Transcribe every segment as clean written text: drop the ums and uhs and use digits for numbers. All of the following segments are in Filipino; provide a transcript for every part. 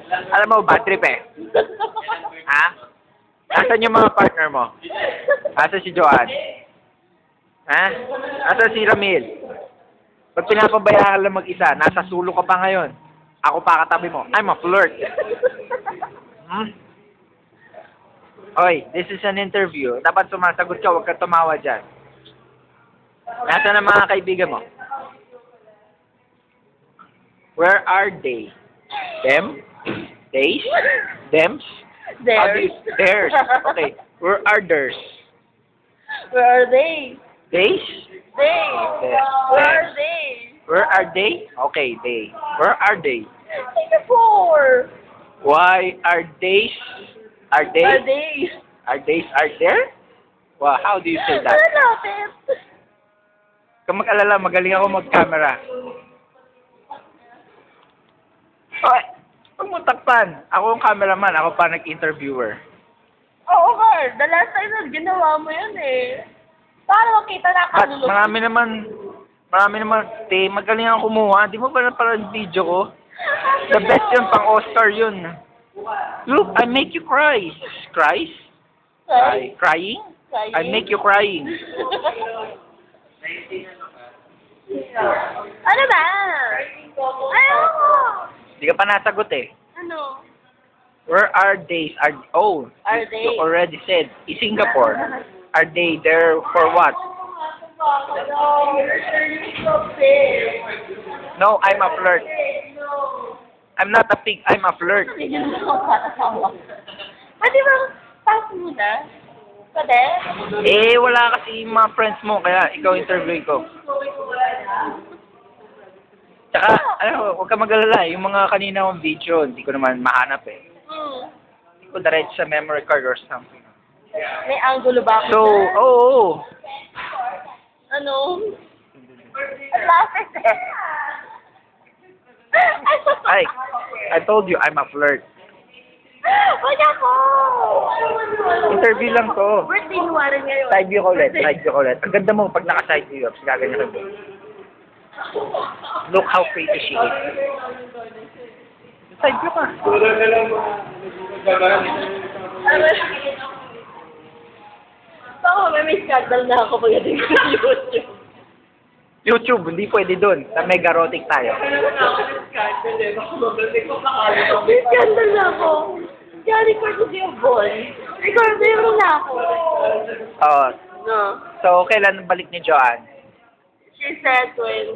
Alam mo, bad trip eh. Ha? Nasaan yung mga partner mo? Nasaan si Joanne? Ha? Nasaan si Ramil? Pag pinapabayaan ka lang mag-isa, nasa sulok ka pa ngayon. Ako pa katabi mo. I'm a flirt. Hmm? Oy, this is an interview. Dapat sumasagot ka, huwag ka tumawa dyan. Nasaan ang mga kaibigan mo? Where are they? Them? Days? Thems? Theirs. Theirs. Okay. Where are theirs? Where are they? Days? They. There. Where are they? Where are they? Okay, they. Where are they? Singapore. Why are they? Are they? Are they? Are they? Are there? Well, how do you say that? Malapit. Kung mag-alala, magaling ako mag-camera. Hoy! Huwag mo takpan. Ako ang cameraman. Ako pa nag-interviewer. Oo, Carl. The last time na ginawa mo yun eh. Para makita na At kalulog. marami naman, te, magaling ako kumuha. Di mo ba napanood video ko? The best yun, pang Oscar yun. Look, I make you cry. Cries? Cry? Crying? I make you crying. Ano ba? Ayaw mo. Di ka pa nasagot eh. Ano? Where are they? Are they? You already said. In Singapore. Are they there for what? No, I'm a flirt. I'm not a pig, I'm a flirt. Pwede ba pass muna? Pwede? Eh, wala kasi yung mga friends mo, kaya ikaw interview ko. Tsaka, huwag ka mag-alala, yung mga kanina kong video, hindi ko naman mahanap eh. Hindi ko direct sa memory card or something. May angulo ba ako? So, oo. Ano? Ang lapit eh. Ay, I told you, I'm a flirt. Wag ako! Interview lang to. Birthday mo rin ngayon. Side view ko ulit, side view ko ulit. Ang ganda mo pag naka-side view, tapos gaganyan ka. Look how pretty she is. Side view ka. Baka may scandal na ako pagdating sa YouTube. YouTube, hindi pwede doon. Sa Megarotic tayo. May scandal na ako. Kaya record ko yung ball. Record mo na ako. Oo. No. So, kailan balik ni Joanne? She said 22.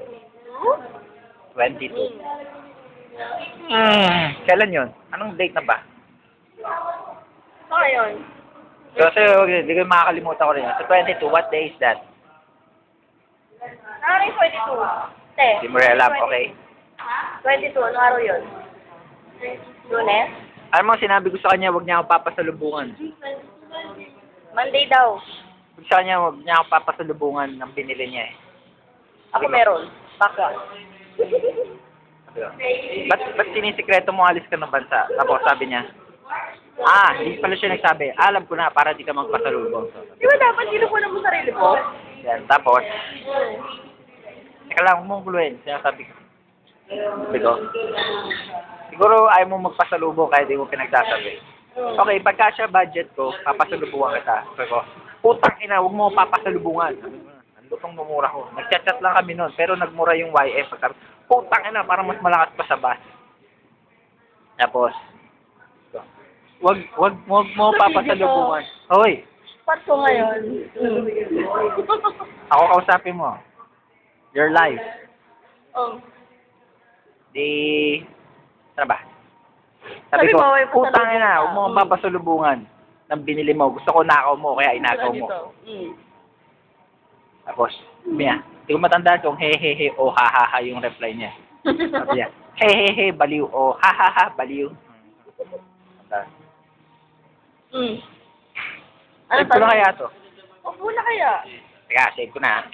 22. Kailan yun? Anong date na ba? Saka yun. Kasi, hindi ko makakalimutan ko rin. So, 22, what day is that? Ano yung 22? Te. Hindi mo alam, okay? 22, ano araw yun? Lunes? Alam mo, sinabi ko sa kanya, huwag niya ako papasalubungan. Monday daw. Sabi sa kanya, huwag niya ako papasalubungan ng binili niya eh. Ako meron. Baka. Ba't sinisikreto mo alis ka ng bansa? Tapos sabi niya, hindi pala siya nagsabi. Alam ko na, para di ka magpasalubong. Di ba dapat kinukunan mo sarili mo? Yan, tapos, teka lang, huwag mong guluhin. Sinasabi ko. Sabi ko, siguro ayaw mo magpasalubong kaya di mo pinagsasabi. Okay, pagka siya budget ko, papasalubungan kita. Sabi ko, putang ina, huwag mo papasalubungan. Ang lutong mumura ko. Nagchat-chat lang kami noon, pero nagmura yung YF. Putang ina, parang mas malakas pa sa bus. Tapos, wag mo papasalubungan. Hoy, Part ko ngayon. ako kausapin mo. Your life. Oh. Ano ba? Sabi ko, Sabi mo, may putang pasalubong ina, ka. huwag mo akong papasalubungan ng binili mo. Gusto ko nakaw mo, kaya inagaw mo. Tapos, sabi niya, hindi ko matandaan kung he o ha yung reply niya. Sabi niya, he baliw o ha baliw. Ano Save ko na kaya to? Huwag muna kaya. Teka, save ko na.